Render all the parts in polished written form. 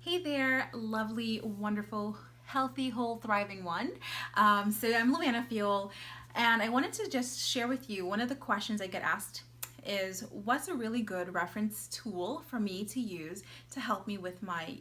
Hey there, lovely, wonderful, healthy, whole, thriving one. So I'm Luana Fuel, and I wanted to just share with you one of the questions I get asked is what's a really good reference tool for me to use to help me with my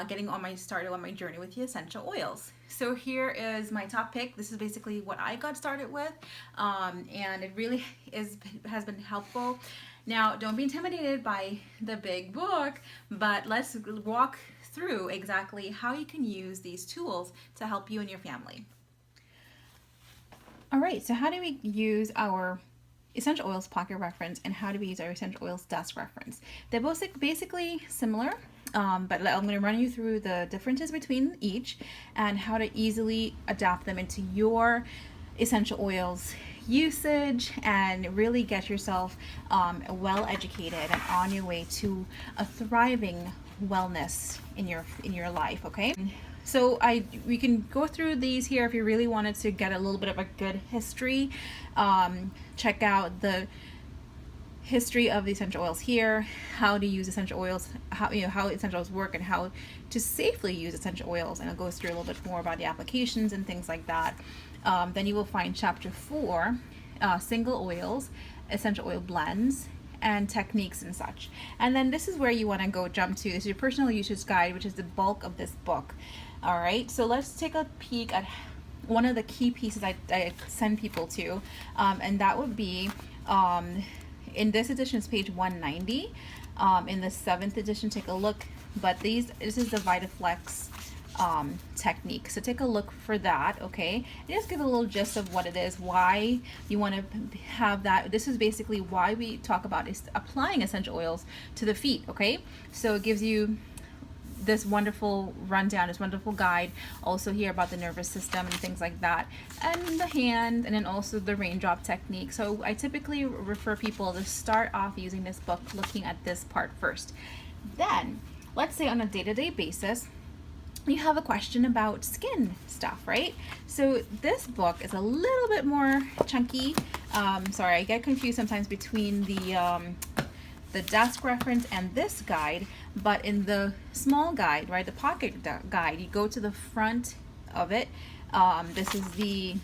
getting on my started on my journey with the essential oils. So here is my top pick. This is basically what I got started with, and it really has been helpful. Now, don't be intimidated by the big book, but let's walk through exactly how you can use these tools to help you and your family. All right, so how do we use our essential oils pocket reference and how do we use our essential oils desk reference? They're both basically similar, but I'm going to run you through the differences between each and how to easily adapt them into your essential oils usage and really get yourself well educated and on your way to a thriving wellness in your life. Okay, so we can go through these here if you really wanted to get a little bit of a good history. Check out the history of the essential oils here, how to use essential oils, how essential oils work, and how to safely use essential oils, and it goes through a little bit more about the applications and things like that. Then you will find chapter 4, single oils, essential oil blends, and techniques and such. And then this is where you want to go jump to. This is your personal usage guide, which is the bulk of this book. All right, so let's take a peek at one of the key pieces I send people to, and that would be in this edition is page 190. In the 7th edition, take a look. But this is the VitaFlex technique. So take a look for that, okay? And just give a little gist of what it is, why you want to have that. This is basically why we talk about is applying essential oils to the feet, okay? So it gives you this wonderful rundown, this wonderful guide, also here about the nervous system and things like that, and the hand, and then also the raindrop technique. So I typically refer people to start off using this book looking at this part first. Then, let's say on a day-to-day basis, you have a question about skin stuff, right? So this book is a little bit more chunky. Sorry, I get confused sometimes between the desk reference and this guide, but in the small guide, right, the pocket guide, you go to the front of it. This is the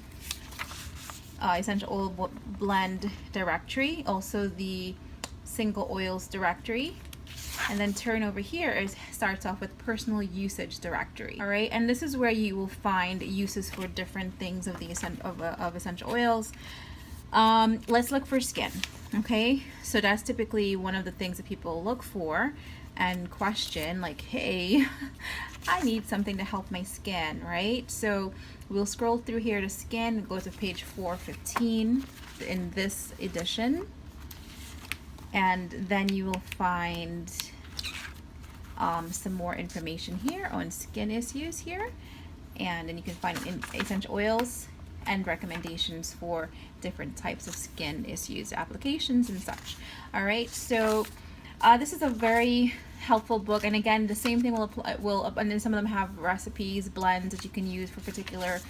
essential oil blend directory, also the single oils directory, and then turn over here is starts off with personal usage directory. All right, and this is where you will find uses for different things of the essential oils. Let's look for skin. Okay, so that's typically one of the things that people look for and question, like, hey, I need something to help my skin, right? So we'll scroll through here to skin, go to page 415 in this edition, and then you will find some more information here on skin issues here, and then you can find essential oils and recommendations for different types of skin issues, applications, and such. All right, so this is a very helpful book, and again, the same thing will apply. And then some of them have recipes, blends that you can use for particular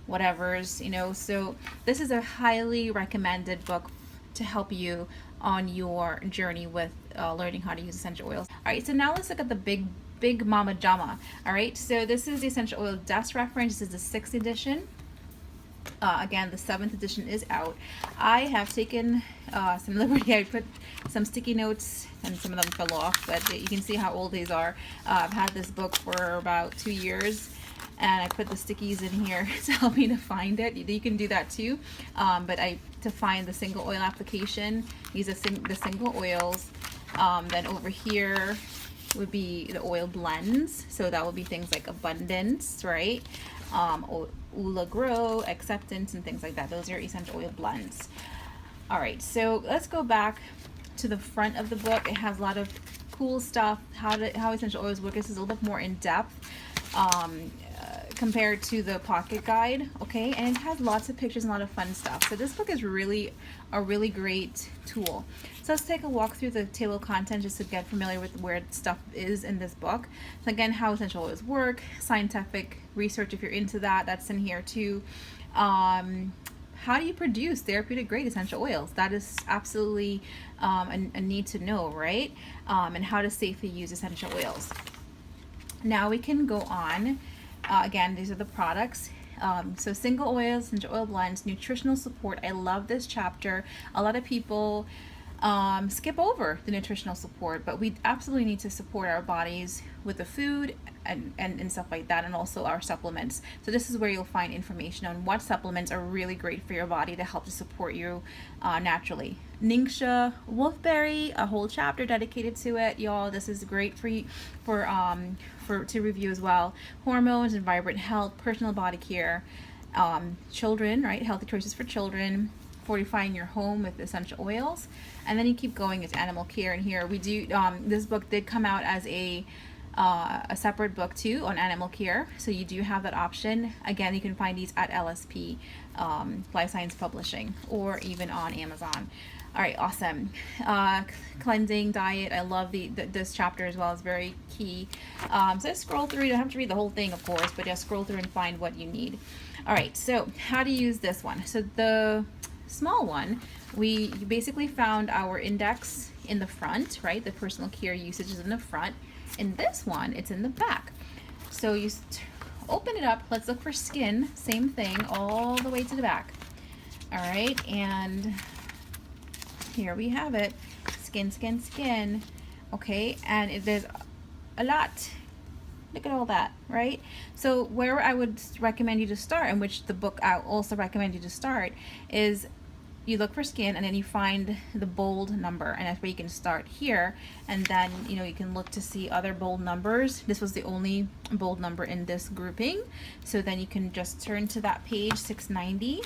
whatevers, you know. So this is a highly recommended book to help you on your journey with learning how to use essential oils. All right, so now let's look at the big mama jama. All right, so this is the essential oil desk reference. This is the 6th edition. Again, the 7th edition is out. I have taken some liberty. I put some sticky notes, and some of them fell off, but you can see how old these are. I've had this book for about 2 years, and I put the stickies in here to help me to find it. You can do that too, but to find the single oil application, use the single oils. Then over here would be the oil blends, so that would be things like Abundance, right? Ula Grow, Acceptance, and things like that. Those are essential oil blends. All right, so let's go back to the front of the book. It has a lot of cool stuff, how essential oils work. This is a little bit more in depth compared to the pocket guide, okay? And it has lots of pictures and a lot of fun stuff. So this book is really a really great tool. So let's take a walk through the table of contents just to get familiar with where stuff is in this book. So again, how essential oils work, scientific research if you're into that, that's in here too. How do you produce therapeutic grade essential oils? That is absolutely a need to know, right? And how to safely use essential oils. now we can go on. Again, these are the products. So single oils, essential oil blends, nutritional support. I love this chapter. A lot of people skip over the nutritional support, but we absolutely need to support our bodies with the food and stuff like that, and also our supplements. So this is where you'll find information on what supplements are really great for your body to help to support you naturally. NingXia Wolfberry, a whole chapter dedicated to it, y'all. This is great to review as well. Hormones and vibrant health, personal body care, children, right? Healthy choices for children, fortifying your home with essential oils, and then you keep going. It's animal care. And here we do this book did come out as a separate book too on animal care, so you do have that option. Again, you can find these at LSP, Life Science Publishing, or even on Amazon. All right, awesome. Cleansing diet. I love this chapter as well. It's very key. So just scroll through. You don't have to read the whole thing, of course, but just scroll through and find what you need. All right, so how to use this one. So the small one, we basically found our index in the front, right? The personal care usage is in the front. In this one, it's in the back. So you open it up. Let's look for skin. Same thing, all the way to the back. All right, and here we have it. Skin, skin, skin. Okay, and there's a lot. Look at all that, right? So where I would recommend you to start, and which the book I also recommend you to start, is you look for skin and then you find the bold number, and that's where you can start here. And then, you know, you can look to see other bold numbers. This was the only bold number in this grouping. So then you can just turn to that page 690.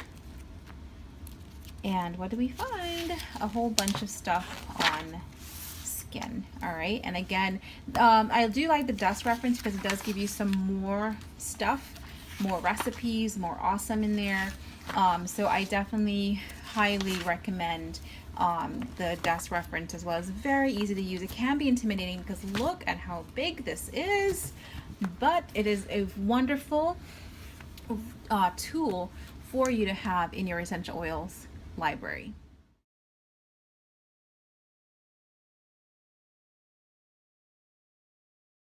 And what do we find? A whole bunch of stuff on skin. All right, and again, I do like the dust reference because it does give you some more stuff, more recipes, more awesome in there. So I definitely highly recommend the dust reference as well. It's very easy to use. It can be intimidating because look at how big this is, but it is a wonderful tool for you to have in your essential oils library.